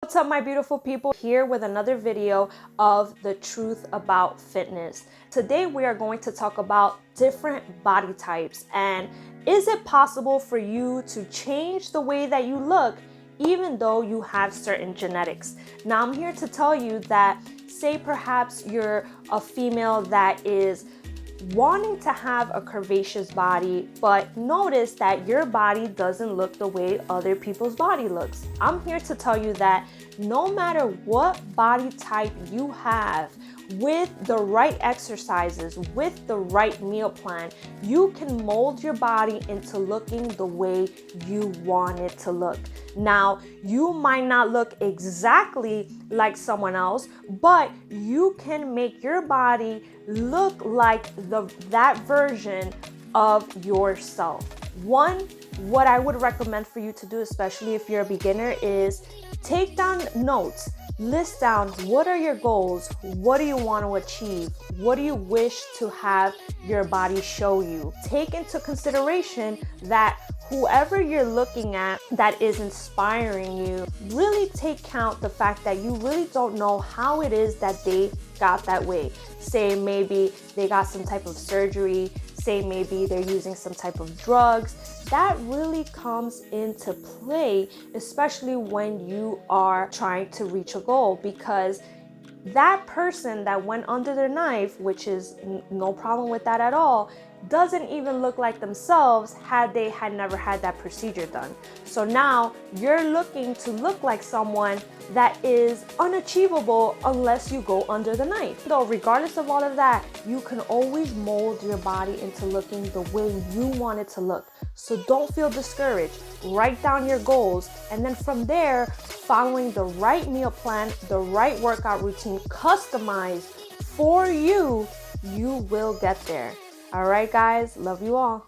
What's up, my beautiful people? Here with another video of the truth about fitness. Today we are going to talk about different body types, and is it possible for you to change the way that you look even though you have certain genetics? Now I'm here to tell you that, say perhaps you're a female that is wanting to have a curvaceous body, but notice that your body doesn't look the way other people's body looks. I'm here to tell you that no matter what body type you have, with the right exercises, with the right meal plan, you can mold your body into looking the way you want it to look. Now, you might not look exactly like someone else, but you can make your body look like that version of yourself. What I would recommend for you to do, especially if you're a beginner, is take down notes. List down, what are your goals? What do you want to achieve? What do you wish to have your body show you? Take into consideration that whoever you're looking at that is inspiring you, really take count the fact that you really don't know how it is that they got that way. Say maybe they got some type of surgery, say maybe they're using some type of drugs. That really comes into play, especially when you are trying to reach a goal, because that person that went under the knife, which is no problem with that at all, doesn't even look like themselves had they never had that procedure done. So now you're looking to look like someone that is unachievable unless you go under the knife. So regardless of all of that, you can always mold your body into looking the way you want it to look. So don't feel discouraged. Write down your goals, and then from there, following the right meal plan, the right workout routine customized for you, you will get there. All right, guys, love you all.